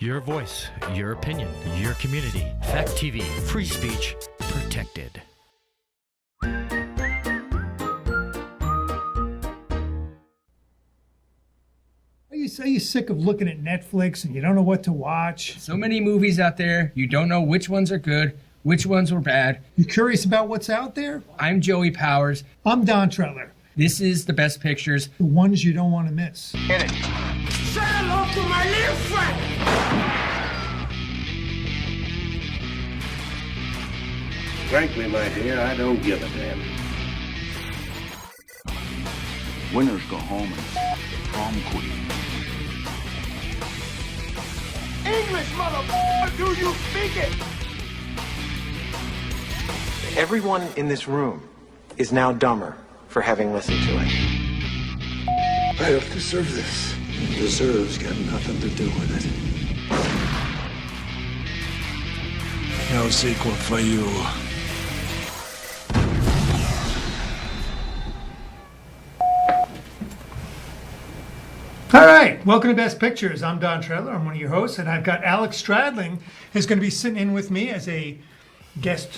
Your voice, your opinion, your community. Fact TV, free speech, protected. Are you sick of looking at Netflix and you don't know what to watch? So many movies out there, you don't know which ones are good, which ones were bad. You curious about what's out there? I'm Joey Powers. I'm Don Trettler. This is the best pictures. The ones you don't want to miss. Get it. Say hello to my little friend. Frankly, my dear, I don't give a damn. Winners go home and prom queen. English, motherfucker, do you speak it? Everyone in this room is now dumber for having listened to it. I don't deserve this. Deserves got nothing to do with it. No sequel for you. All right, welcome to Best Pictures. I'm Don Trettler. I'm one of your hosts, and I've got Alex Stradling, who's going to be sitting in with me as a guest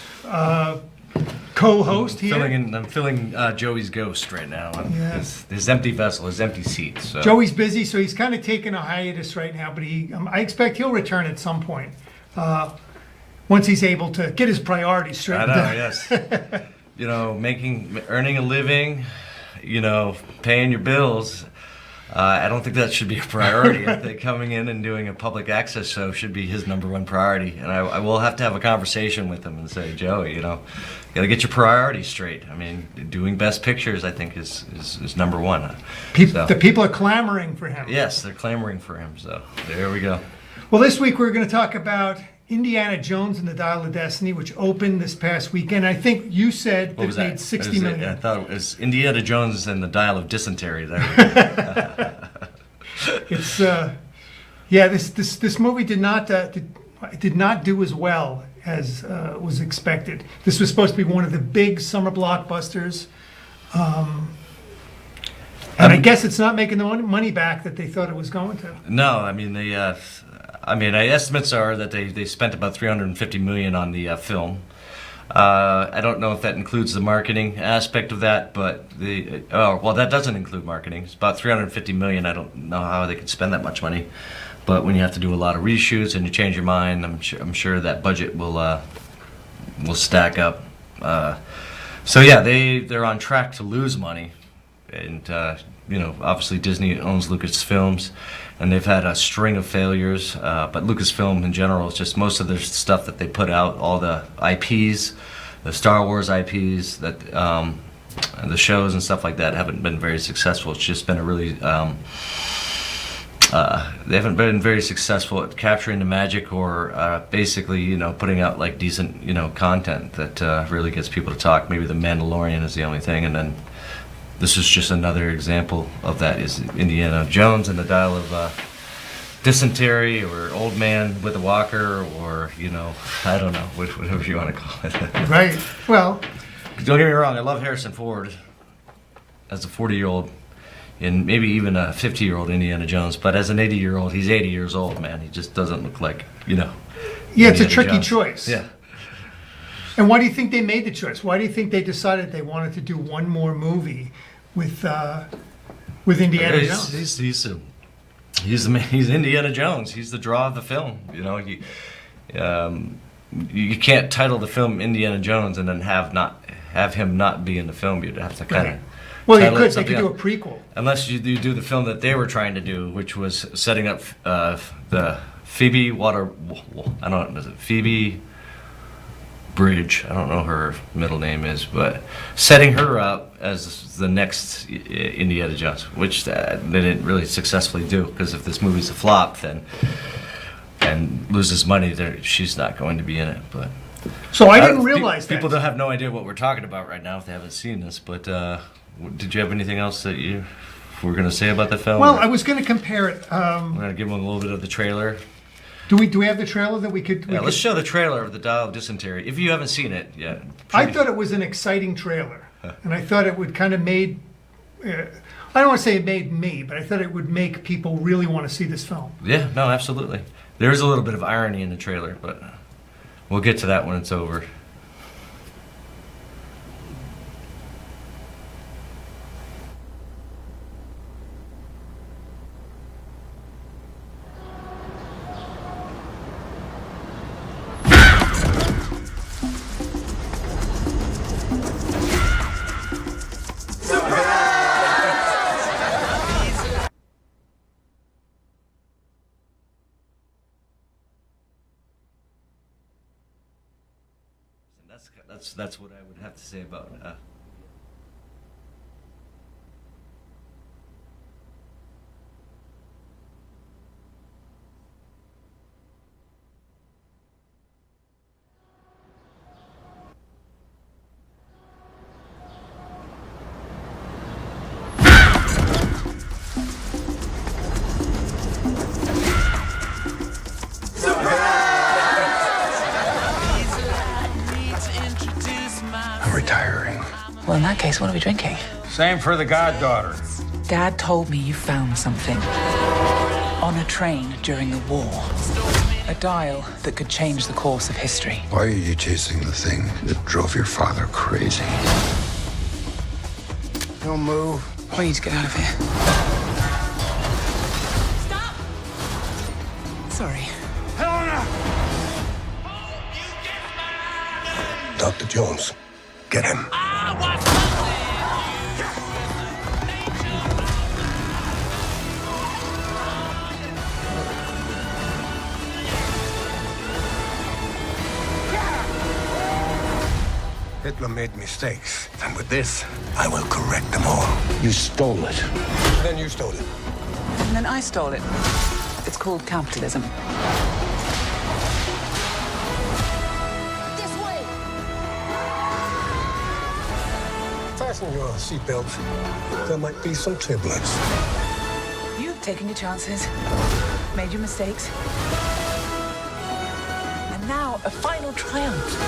co-host here. I'm filling Joey's ghost right now. His empty vessel, his empty seat. So. Joey's busy, so he's kind of taking a hiatus right now, but I expect he'll return at some point once he's able to get his priorities straight. I know, yes. Earning a living, paying your bills. I don't think that should be a priority. I think coming in and doing a public access show should be his number one priority. And I will have to have a conversation with him and say, Joey, got to get your priorities straight. I mean, doing Best Pictures, I think, is number one. The people are clamoring for him. Yes, they're clamoring for him. So there we go. Well, this week we're going to talk about Indiana Jones and the Dial of Destiny, which opened this past weekend. I think you said that it made $60 million. I thought it was Indiana Jones and the Dial of Dysentery. It's this movie did not do as well as was expected. This was supposed to be one of the big summer blockbusters, and I guess it's not making the money back that they thought it was going to. No, I mean estimates are that they spent about $350 million on the film. I don't know if that includes the marketing aspect of that, but that doesn't include marketing. It's about $350 million. I don't know how they could spend that much money, but when you have to do a lot of reshoots and you change your mind, I'm sure that budget will stack up. They're on track to lose money, and obviously Disney owns Lucasfilms, and they've had a string of failures, but Lucasfilm in general is just most of their stuff that they put out, all the IPs, the Star Wars IPs, that the shows and stuff like that haven't been very successful. It's just been a really, they haven't been very successful at capturing the magic or basically, putting out like decent, content that really gets people to talk. Maybe The Mandalorian is the only thing, and then this is just another example of that, is Indiana Jones and the Dial of Dysentery, or Old Man with a Walker, or, I don't know, whatever you want to call it. Right. Well, don't get me wrong, I love Harrison Ford as a 40-year-old, and maybe even a 50-year-old Indiana Jones, but as an 80-year-old, he's 80 years old, man. He just doesn't look like, Yeah, Indiana it's a tricky Jones. choice. Yeah. And why do you think they made the choice? Why do you think they decided they wanted to do one more movie with Indiana Jones? He's Indiana Jones. He's the draw of the film. You can't title the film Indiana Jones and then have him not be in the film. You'd have to kind of. Well, you could. They could do a prequel. Unless you do the film that they were trying to do, which was setting up the Phoebe Phoebe Bridge. I don't know her middle name is, but setting her up as the next Indiana Jones, which they didn't really successfully do, because if this movie's a flop, then and loses money, she's not going to be in it. But so I didn't realize that. People don't have no idea what we're talking about right now if they haven't seen this. But did you have anything else that you were going to say about the film? Well, I was going to compare it. I'm going to give them a little bit of the trailer. Do we have the trailer that we could? Let's show the trailer of the Dial of Dysentery if you haven't seen it yet. I thought it was an exciting trailer, and I thought it would kind of made. I don't want to say it made me, but I thought it would make people really want to see this film. Yeah, no, absolutely. There's a little bit of irony in the trailer, but we'll get to that when it's over. That's what I would have to say about I'm retiring. Well, in that case, what are we drinking? Same for the goddaughter. Dad told me you found something on a train during the war. A dial that could change the course of history. Why are you chasing the thing that drove your father crazy? Don't move. We need to get out of here. Stop! Sorry. Helena! Dr. Jones, get him. Hitler made mistakes, and with this, I will correct them all. You stole it. Then you stole it. And then I stole it. It's called capitalism. Fasten your seatbelt. There might be some turbulence. You've taken your chances, made your mistakes. And now a final triumph.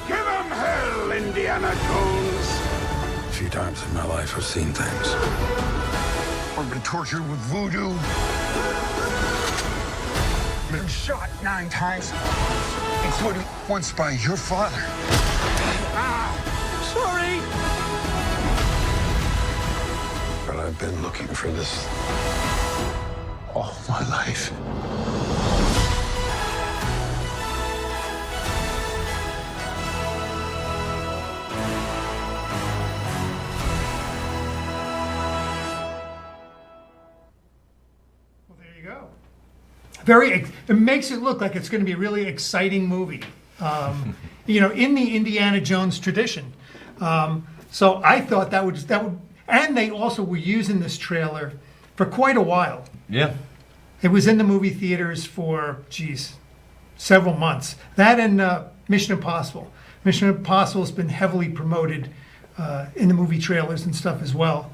Give him hell, Indiana Jones! A few times in my life, I've seen things. I've been tortured with voodoo. Been shot 9 times, including once by your father. Sorry! But I've been looking for this all my life. Well, there you go. It makes it look like it's going to be a really exciting movie. In the Indiana Jones tradition. So I thought that would, and they also were using this trailer for quite a while. yeah. It was in the movie theaters for, several months. That and Mission Impossible. Mission Impossible has been heavily promoted in the movie trailers and stuff as well.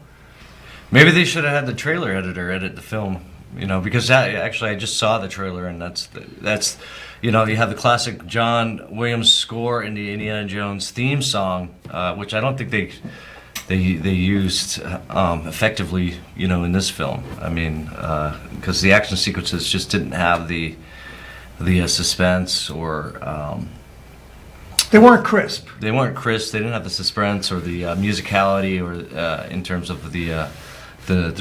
Maybe they should have had the trailer editor edit the film, because I just saw the trailer, and that's you have the classic John Williams score in the Indiana Jones theme song, which I don't think they used effectively, in this film. I mean, because the action sequences just didn't have the suspense or. They weren't crisp. They weren't crisp. They didn't have the suspense or the musicality, or in terms of the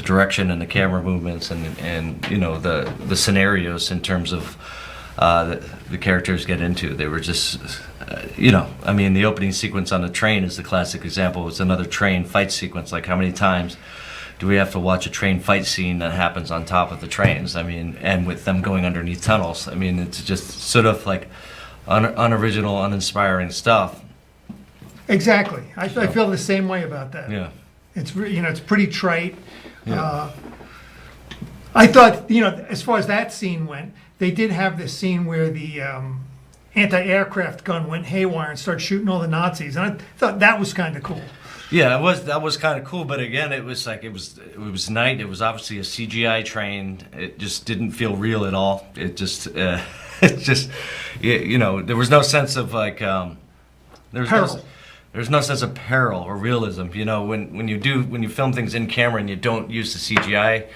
direction and the camera movements and the scenarios in terms of the characters get into. They were just the opening sequence on the train is the classic example. It's another train fight sequence. Like, how many times do we have to watch a train fight scene that happens on top of the trains? I mean, and with them going underneath tunnels. I mean, it's just sort of like unoriginal, uninspiring stuff. Exactly. I feel the same way about that. Yeah. It's it's pretty trite. Yeah. I thought, as far as that scene went, they did have this scene where the anti-aircraft gun went haywire and started shooting all the Nazis, and I thought that was kind of cool. Yeah, that was kind of cool, but again, it was night. It was obviously a CGI train. It just didn't feel real at all. It just there was no sense of there's no sense of peril or realism. When you film things in camera and you don't use the CGI,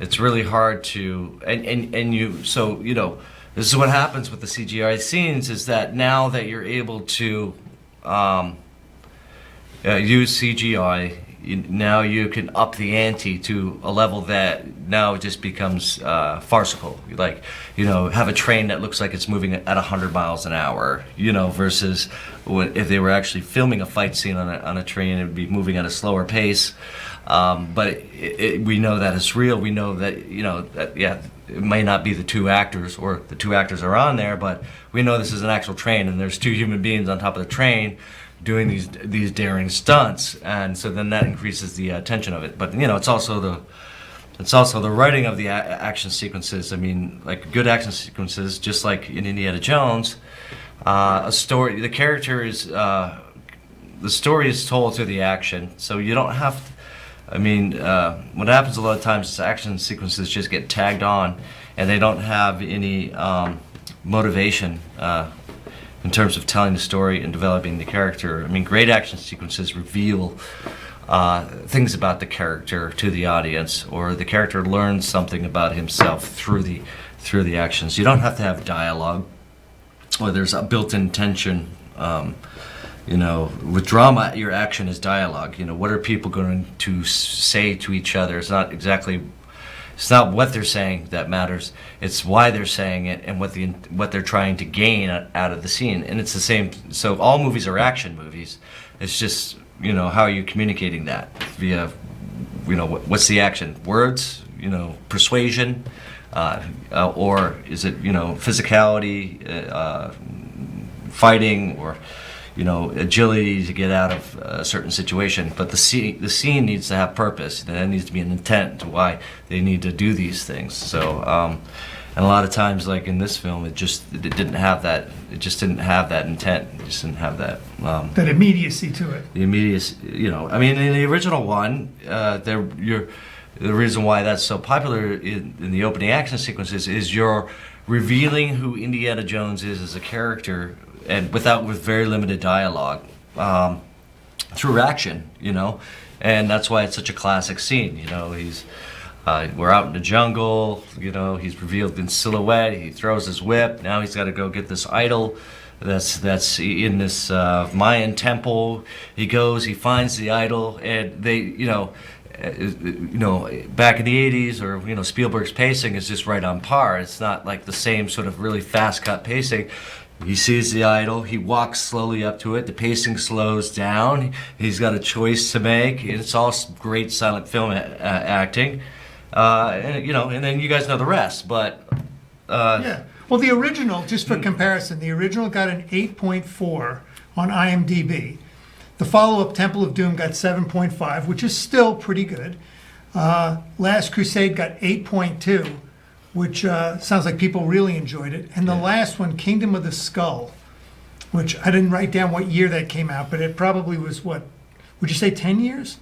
it's really hard to and you so you know this is what happens with the CGI scenes is that now that you're able to use CGI, now you can up the ante to a level that now it just becomes farcical. Like, you know, have a train that looks like it's moving at 100 miles an hour, you know, versus if they were actually filming a fight scene on a train, it would be moving at a slower pace. But we know that it's real. We know that, you know, that, yeah, it may not be the two actors or the two actors are on there, but we know this is an actual train and there's two human beings on top of the train doing these daring stunts, and so then that increases the tension of it. But you know, it's also the writing of the action sequences. I mean, like good action sequences, just like in Indiana Jones, a story. The character is the story is told through the action, so you don't have to, I mean, what happens a lot of times is action sequences just get tagged on, and they don't have any motivation in terms of telling the story and developing the character. I mean, great action sequences reveal things about the character to the audience, or the character learns something about himself through the actions. You don't have to have dialogue, or there's a built-in tension. You know, with drama, your action is dialogue. You know, what are people going to say to each other? It's not what they're saying that matters. It's why they're saying it and what they're trying to gain out of the scene. And it's the same. So all movies are action movies. It's just, you know, how are you communicating that via, you know, what's the action? Words, you know, persuasion, or is it, you know, physicality, fighting, or, you know, agility to get out of a certain situation. But the scene needs to have purpose. There needs to be an intent to why they need to do these things. So, and a lot of times, like in this film, it didn't have that. It just didn't have that intent. It just didn't have that. That immediacy to it. The immediacy, you know. I mean, in the original one, the reason why that's so popular in the opening action sequences is you're revealing who Indiana Jones is as a character, and with very limited dialogue, through action, you know, and that's why it's such a classic scene. You know, we're out in the jungle, you know, he's revealed in silhouette. He throws his whip. Now he's got to go get this idol that's in this Mayan temple. He goes, he finds the idol, and they, you know, back in the 80s, or, you know, Spielberg's pacing is just right on par. It's not like the same sort of really fast cut pacing. He sees the idol, he walks slowly up to it, the pacing slows down, he's got a choice to make. It's all great silent film acting, and, you know, and then you guys know the rest. But yeah, well, the original, just for comparison, the original got an 8.4 on IMDb. The follow-up, Temple of Doom, got 7.5, which is still pretty good. Last Crusade got 8.2, which sounds like people really enjoyed it. And the last one, Kingdom of the Skull, which I didn't write down what year that came out, but it probably was, what, would you say 10 years?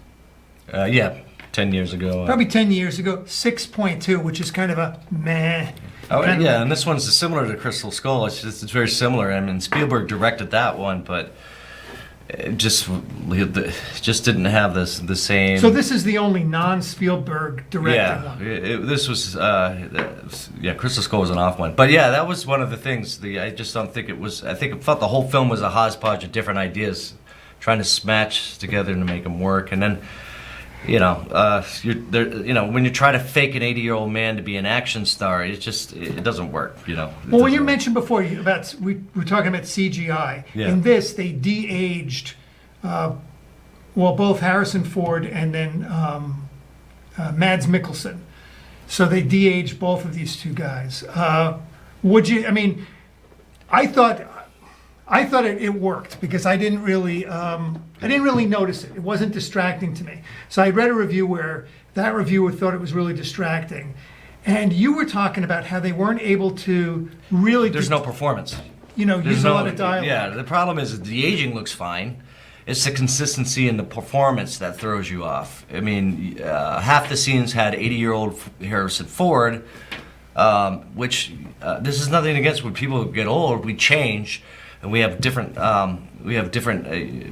Yeah, 10 years ago. Probably 10 years ago, 6.2, which is kind of a meh. Oh, yeah, and this one's similar to Crystal Skull. It's very similar. I mean, Spielberg directed that one, but it just didn't have the same. So this is the only non-Spielberg directed one. This was Crystal Skull was an off one, but yeah, that was one of the things. I just don't think it was. I think it felt the whole film was a hodgepodge of different ideas, trying to smash together to make them work, and then, you know, when you try to fake an 80-year-old man to be an action star, it doesn't work. You know. Well, when you mentioned before we were talking about CGI. Yeah. In this, they de-aged, both Harrison Ford and then Mads Mikkelsen. So they de-aged both of these two guys. Would you? I mean, I thought it worked because I didn't really notice it. It wasn't distracting to me. So I read a review where that reviewer thought it was really distracting, and you were talking about how they weren't able to really. There's no performance. You know, use a lot of dialogue. Yeah, the problem is that the aging looks fine. It's the consistency in the performance that throws you off. I mean, half the scenes had 80-year-old Harrison Ford, which this is nothing against when people get old, we change. and we have different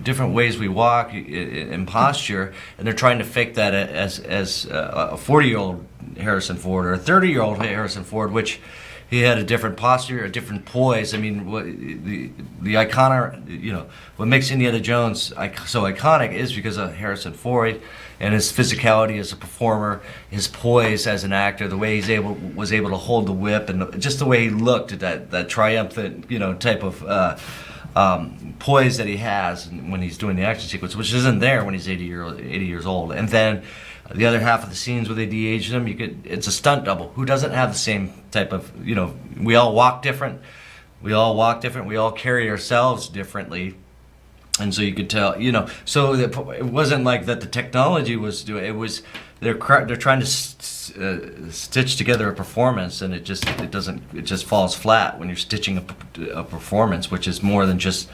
different ways we walk in posture, and they're trying to fake that as a 40-year-old Harrison Ford or a 30-year-old Harrison Ford, which he had a different posture, a different poise. I mean, the iconic, what makes Indiana Jones so iconic is because of Harrison Ford and his physicality as a performer, his poise as an actor, the way was able to hold the whip, and just the way he looked at that triumphant, type of poise that he has when he's doing the action sequence, which isn't there when he's 80 years old. And then the other half of the scenes where they de-aged him, it's a stunt double who doesn't have the same type of, we all walk different. We all carry ourselves differently. And so you could tell, so it wasn't like that the technology was doing it. Was they're trying to stitch together a performance, and it just falls flat when you're stitching a performance, which is more than just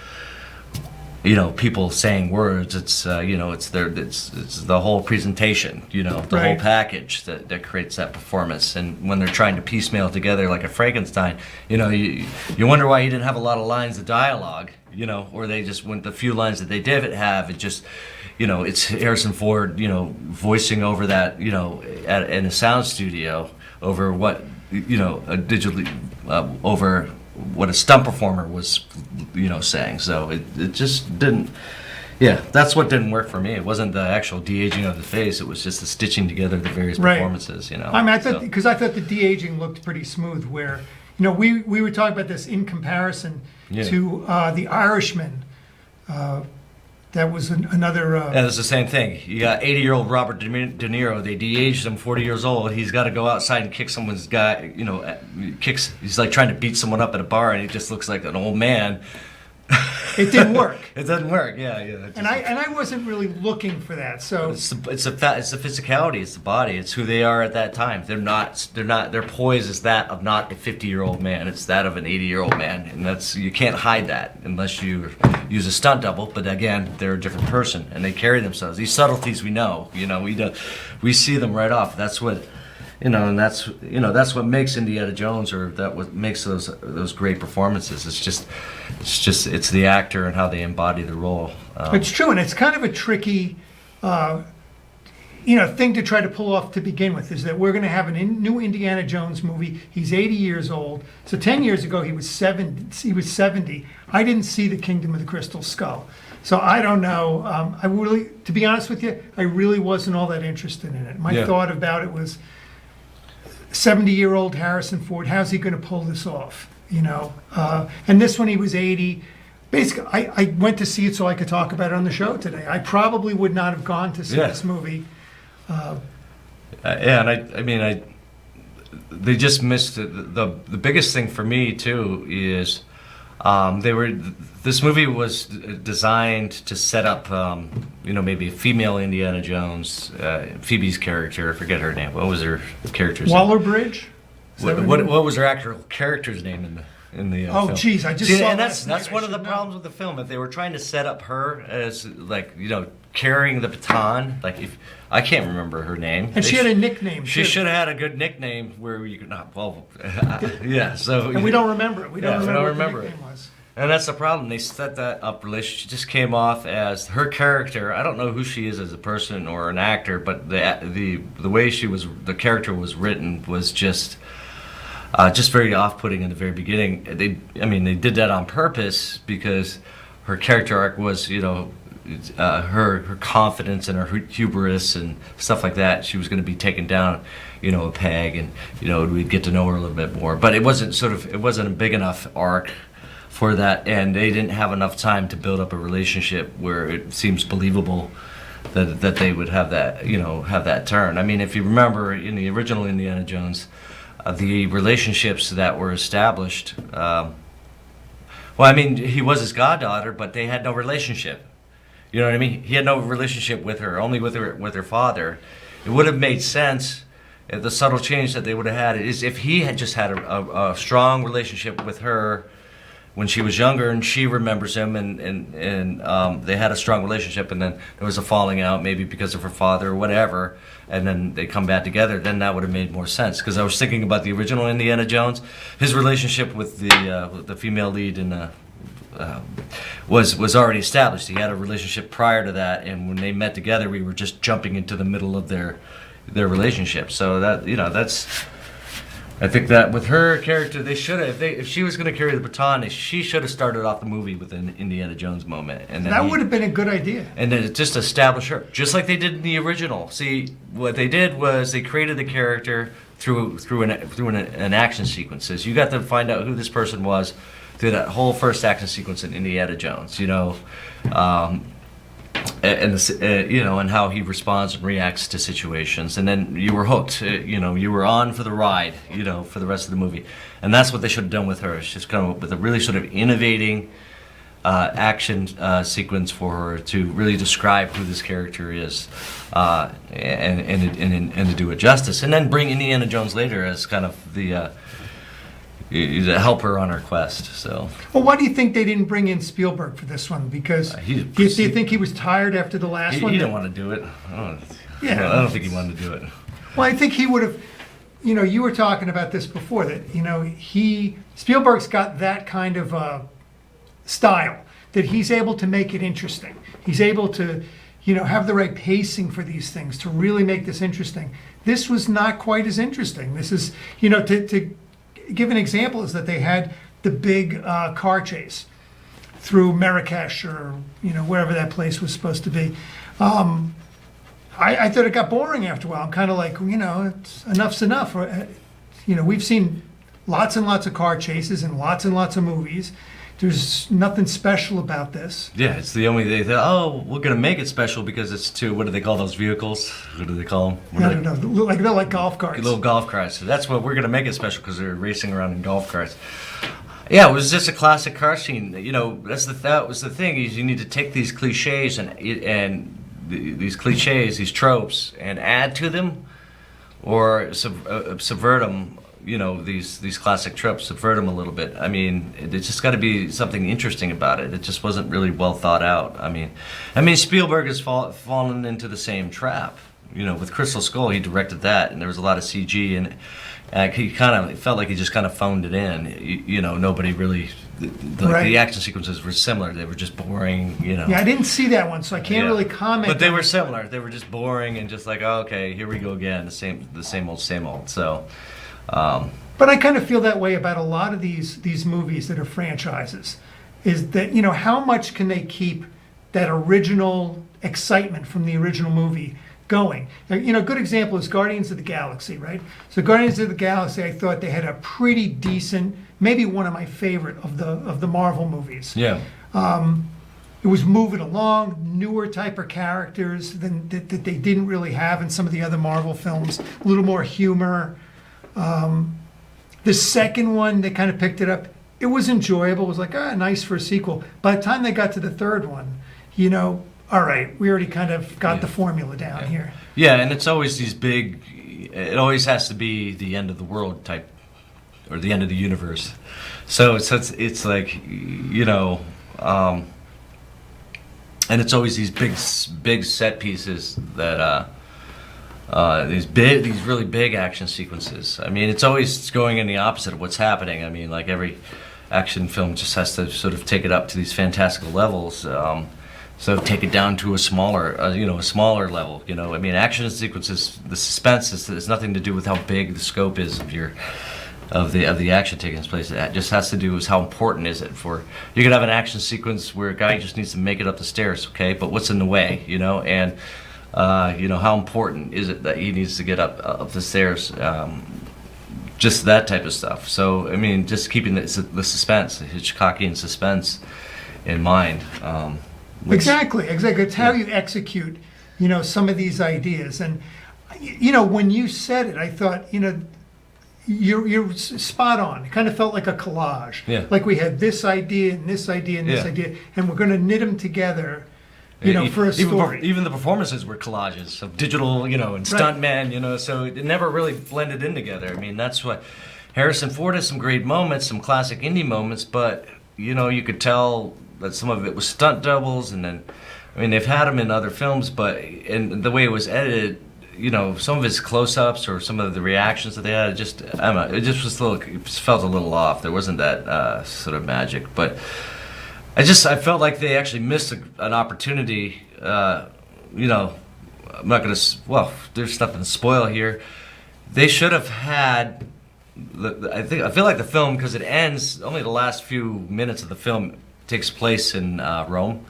people saying words. It's it's the whole presentation, the Right. whole package that creates that performance. And when they're trying to piecemeal together like a Frankenstein, you wonder why he didn't have a lot of lines of dialogue, or they just went the few lines that they did have. It just, it's Harrison Ford, voicing over that, in a sound studio over what, digitally over what a stunt performer was, saying. So it just didn't. Yeah, that's what didn't work for me. It wasn't the actual de-aging of the face. It was just the stitching together of the various Right. performances. I mean, I thought the de-aging looked pretty smooth. Where we were talking about this in comparison to The Irishman. That was another. And it's the same thing. You got 80-year-old Robert De Niro. They de-aged him, 40 years old. He's got to go outside and kick someone's guy. He's like trying to beat someone up at a bar, and he just looks like an old man. It didn't work. It doesn't work. Yeah. And I wasn't really looking for that. So it's the physicality. It's the body. It's who they are at that time. They're not. Their poise is that of not a 50-year-old man. It's that of an 80-year-old man, and you can't hide that unless you use a stunt double. But again, they're a different person, and they carry themselves. These subtleties we know. We see them right off. That's what. And that's what makes Indiana Jones, or what makes those great performances. It's the actor and how they embody the role. it's true, and it's kind of a tricky, thing to try to pull off to begin with. Is that we're going to have a new Indiana Jones movie. He's 80 years old. So 10 years ago he was 70. I didn't see The Kingdom of the Crystal Skull. So I don't know. To be honest with you, I really wasn't all that interested in it. My thought about it was, 70-year-old Harrison Ford, how's he going to pull this off? And this one he was 80. Basically, I went to see it so I could talk about it on the show today. I probably would not have gone to see this movie. And they just missed it. The biggest thing for me too is this movie was designed to set up maybe a female Indiana Jones, Phoebe's character. I forget her name. What was her character's name? Waller-Bridge? What was her actual character's name in the Oh, film? geez, I just saw and last that's night. one I of the should know. problems with the film. If they were trying to set up her as carrying the baton, I can't remember her name. And she had a nickname. She too. should have had a good nickname where you could not. Well, yeah. So And we don't remember it. We don't remember what remember the it. nickname was. And that's the problem. They set that up. She just came off as her character. I don't know who she is as a person or an actor, but the way the character was written was just very off-putting in the very beginning. They did that on purpose because her character arc was, her confidence and her hubris and stuff like that. She was going to be taken down, a peg, and we'd get to know her a little bit more. But it wasn't a big enough arc for that, and they didn't have enough time to build up a relationship where it seems believable that they would have that turn. I mean, if you remember in the original Indiana Jones, the relationships that were established. He was his goddaughter, but they had no relationship. You know what I mean? He had no relationship with her, only with her father. It would have made sense. The subtle change that they would have had is if he had just had a strong relationship with her when she was younger, and she remembers him, and they had a strong relationship, and then there was a falling out, maybe because of her father or whatever, and then they come back together. Then that would have made more sense. Because I was thinking about the original Indiana Jones, his relationship with the female lead in was already established. He had a relationship prior to that, and when they met together, we were just jumping into the middle of their relationship. So that, you know, that's. I think that with her character, they should have. If she was going to carry the baton, she should have started off the movie with an Indiana Jones moment, and then That would have been a good idea. and then just establish her, just like they did in the original. See, what they did was they created the character through an action sequences. You got to find out who this person was through that whole first action sequence in Indiana Jones. You know. And how he responds and reacts to situations, and then you were hooked. You were on for the ride. For the rest of the movie, and that's what they should have done with her. It's just come up with a really sort of innovating action sequence for her to really describe who this character is, and to do it justice, and then bring Indiana Jones later as kind of the. To help her on her quest. So. Well, why do you think they didn't bring in Spielberg for this one? Because do you think he was tired after the last one? He didn't want to do it. I don't think he wanted to do it. Well, I think he would have. You were talking about this before, that Spielberg's got that kind of style, that he's able to make it interesting. He's able to have the right pacing for these things to really make this interesting. This was not quite as interesting. This is to give an example, is that they had the big car chase through Marrakesh, or wherever that place was supposed to be. I thought it got boring after a while. I'm kind of like, enough's enough. We've seen lots and lots of car chases and lots of movies. There's nothing special about this. Yeah, it's the only they thought, we're gonna make it special because it's too. What do they call those vehicles? What do they call them? I don't know. They're like golf carts. Little golf carts. So that's what we're gonna make it special, because they're racing around in golf carts. Yeah, it was just a classic car scene. That was the thing. Is you need to take these cliches these tropes, and add to them, or subvert them. These classic tropes, subvert them a little bit. I mean, it's just got to be something interesting about it. It just wasn't really well thought out. I mean, Spielberg has fallen into the same trap. With Crystal Skull, he directed that, and there was a lot of CG, and he kind of felt like he just kind of phoned it in. Nobody really. The action sequences were similar. They were just boring. Yeah, I didn't see that one, so I can't really comment. But they were similar. They were just boring and just like, okay, here we go again, the same old. So. But I kind of feel that way about a lot of these movies that are franchises, is that how much can they keep that original excitement from the original movie going? A good example is Guardians of the Galaxy, right? So Guardians of the Galaxy, I thought they had a pretty decent, maybe one of my favorite of the Marvel movies. Yeah. It was moving along, newer type of characters that they didn't really have in some of the other Marvel films. A little more humor. The second one, they kind of picked it up. It was enjoyable. It was like, nice for a sequel. By the time they got to the third one, all right, we already kind of got the formula down here. Yeah, and it's always these big. It always has to be the end of the world type, or the end of the universe. So it's like, and it's always these big set pieces that. These really big action sequences. I mean, it's always going in the opposite of what's happening. I mean, like every action film just has to sort of take it up to these fantastical levels. So take it down to a smaller level. I mean, action sequences, the suspense has nothing to do with how big the scope is of the action taking place. It just has to do with how important is it for. You could have an action sequence where a guy just needs to make it up the stairs, okay? But what's in the way, and how important is it that he needs to get up the stairs? Just that type of stuff. So, I mean, just keeping the suspense, the Hitchcockian suspense in mind. Exactly. It's how you execute, some of these ideas. And, when you said it, I thought, you're spot on. It kind of felt like a collage. Yeah. Like we had this idea and this idea and this idea, and we're going to knit them together. For a story. Even the performances were collages of digital, and stuntmen, so it never really blended in together. I mean, that's what Harrison Ford has some great moments, some classic indie moments, but, you could tell that some of it was stunt doubles, and then, I mean, they've had them in other films, but in the way it was edited, some of his close-ups or some of the reactions that they had, it just felt a little off. There wasn't that sort of magic, but I felt like they actually missed an opportunity. You know, I'm not gonna. Well, there's nothing to spoil here. They should have had. I feel like the film, because it ends only the last few minutes of the film takes place in Rome,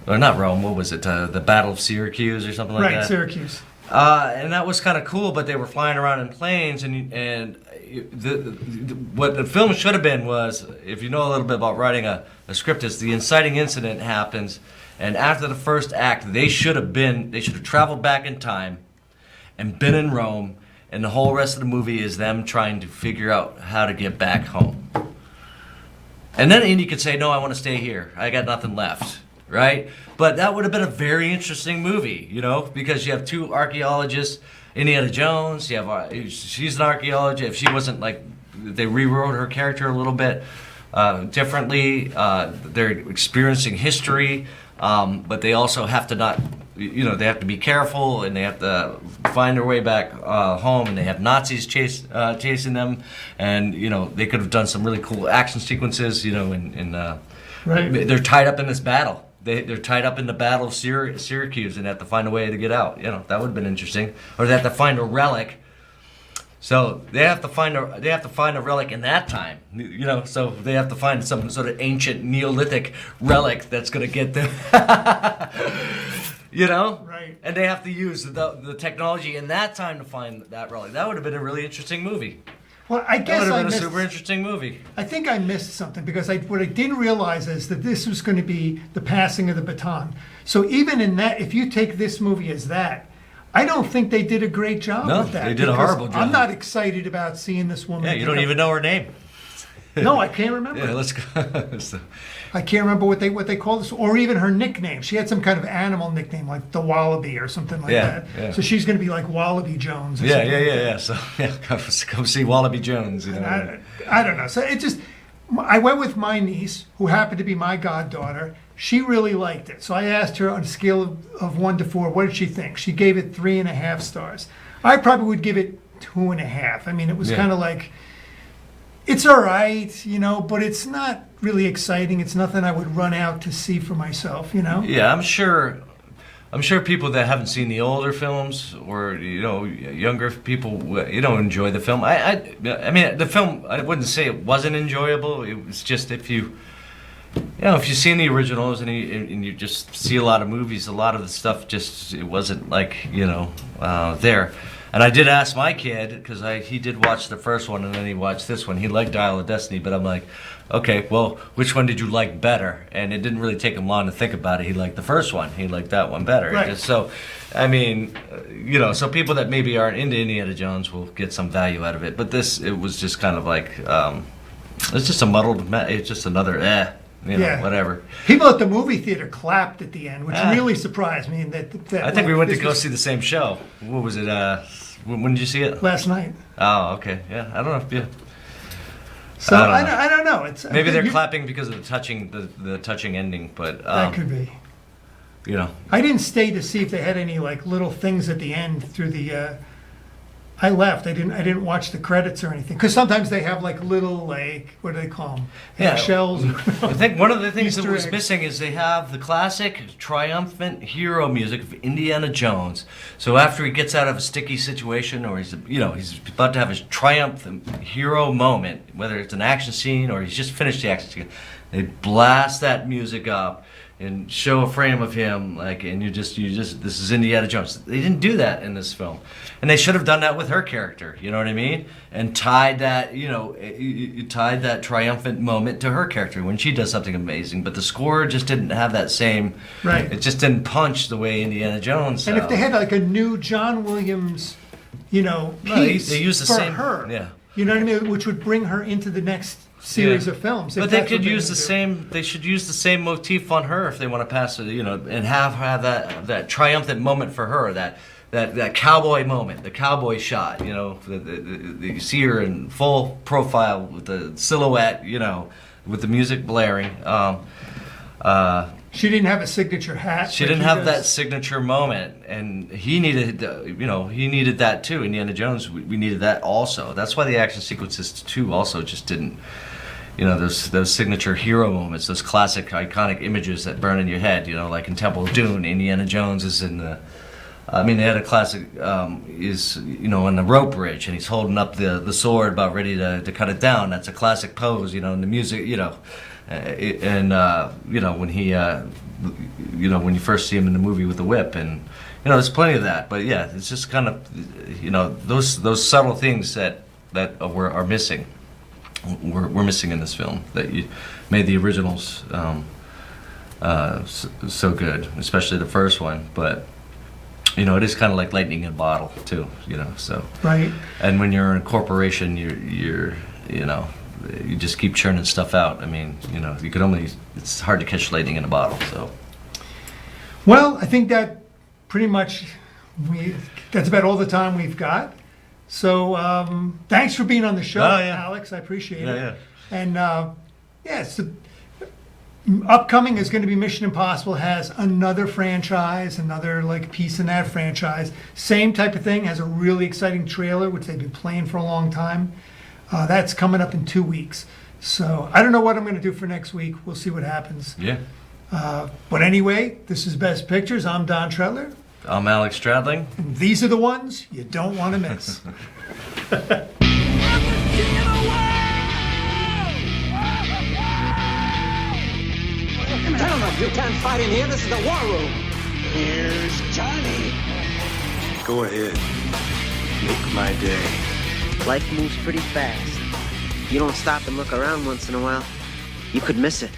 or not Rome. What was it? The Battle of Syracuse or something like that. Right, Syracuse. And that was kind of cool, but they were flying around in planes, what the film should have been was, if you know a little bit about writing a script, is the inciting incident happens, and after the first act, they should have traveled back in time and been in Rome, and the whole rest of the movie is them trying to figure out how to get back home. And then Indy could say, no, I want to stay here. I got nothing left. Right? But that would have been a very interesting movie, you know, because you have two archaeologists, Indiana Jones, you have she's an archaeologist. If she wasn't like, they rewrote her character a little bit differently. They're experiencing history, but they also have to not, you know, they have to be careful, and they have to find their way back home, and they have Nazis chasing them, and, you know, they could have done some really cool action sequences, you know, Right. They're tied up in this battle. They're tied up in the Battle of Syracuse and have to find a way to get out. You know, that would have been interesting. Or they have to find a relic. So they have to find a relic in that time. You know, so they have to find some sort of ancient Neolithic relic that's going to get them. You know? Right. And they have to use the technology in that time to find that relic. That would have been a really interesting movie. Well, I guess That would I have been a missed. super interesting movie. I think I missed something because what I didn't realize is that this was going to be the passing of the baton. So even in that, if you take this movie as that, I don't think they did a great job No, with that. they did a because horrible job. I'm not excited about seeing this woman. Yeah, you don't even know her name. No, I can't remember. Yeah, let's go. So, I can't remember what they called this, or even her nickname. She had some kind of animal nickname, like the Wallaby or something like Yeah, that. yeah. So she's going to be like Wallaby Jones. Or yeah. something like that. Yeah. So yeah, come see Wallaby Jones. You know. I don't know. So it just, I went with my niece, who happened to be my goddaughter. She really liked it. So I asked her on a scale of 1 to 4, what did she think? She gave it 3.5 stars. I probably would give it 2.5. I mean, it was kind of like, it's all right, you know, but it's not really exciting. It's nothing I would run out to see for myself, you know? Yeah, I'm sure people that haven't seen the older films, or, you know, younger people, you know, enjoy the film. I mean, the film, I wouldn't say it wasn't enjoyable. It was just, if you've seen the originals and you just see a lot of movies, a lot of the stuff just, it wasn't like, you know, there. And I did ask my kid, because he did watch the first one and then he watched this one. He liked Dial of Destiny, but I'm like, okay, well, which one did you like better? And it didn't really take him long to think about it. He liked the first one. He liked that one better. Right. So, I mean, you know, so people that maybe aren't into Indiana Jones will get some value out of it. But it was just kind of like, it's just a muddled, it's just another, you know, whatever. People at the movie theater clapped at the end, which really surprised me. I think we went to go see the same show. What was it? When did you see it? last night. Oh, okay. Yeah, I don't know if you. So I don't know. It's Maybe they're clapping because of the touching ending, but that could be. You know. I didn't stay to see if they had any like little things at the end through the. I left. I didn't watch the credits or anything, because sometimes they have like little, like, what do they call them? Yeah. Shells. I think one of the things that Easter was eggs. missing is they have the classic triumphant hero music of Indiana Jones. So after he gets out of a sticky situation, or he's about to have his triumphant hero moment, whether it's an action scene or he's just finished the action scene, they blast that music up and show a frame of him, like, and you just this is Indiana Jones. They didn't do that in this film, and they should have done that with her character. You know what I mean? And tied that, you tied that triumphant moment to her character when she does something amazing. But the score just didn't have that same. Right. It just didn't punch the way Indiana Jones. And if they had like a new John Williams, piece they use the for same. her, Yeah. you know what I mean, which would bring her into the next series of films. if But they that's what could they're use gonna the do. same. They should use the same motif on her if they want to pass it, and have that triumphant moment for her. That cowboy moment, the cowboy shot. You see her in full profile with the silhouette. With the music blaring. She didn't have a signature hat. She like didn't he have that does. signature moment, and he needed, he needed that too. Indiana Jones, we needed that also. That's why the action sequences too also just didn't. those signature hero moments, those classic iconic images that burn in your head, like in Temple of Doom. Indiana Jones is in the they had a classic is on the rope bridge, and he's holding up the sword about ready to cut it down. That's a classic pose, and the music, and when he when you first see him in the movie with the whip, and there's plenty of that. But yeah, it's just kind of those subtle things that are missing. We're missing in this film that you made the originals so good, especially the first one. But it is kind of like lightning in a bottle too. So Right. And when you're in a corporation, you're you just keep churning stuff out. I mean, you could only, it's hard to catch lightning in a bottle. So Well, I think that pretty much that's about all the time we've got. So thanks for being on the show, Oh, yeah. Alex. I appreciate Yeah, it. yeah. And so upcoming is going to be Mission Impossible has another franchise, another piece in that franchise. Same type of thing, has a really exciting trailer, which they've been playing for a long time. That's coming up in 2 weeks. So I don't know what I'm going to do for next week. We'll see what happens. yeah, But anyway, this is Best Pictures. I'm Don Tretler. I'm Alex Stradling. And these are the ones you don't want to miss. Gentlemen, you can't fight in here. This is the war room. Here's Johnny. Go ahead. Make my day. Life moves pretty fast. You don't stop and look around once in a while, you could miss it.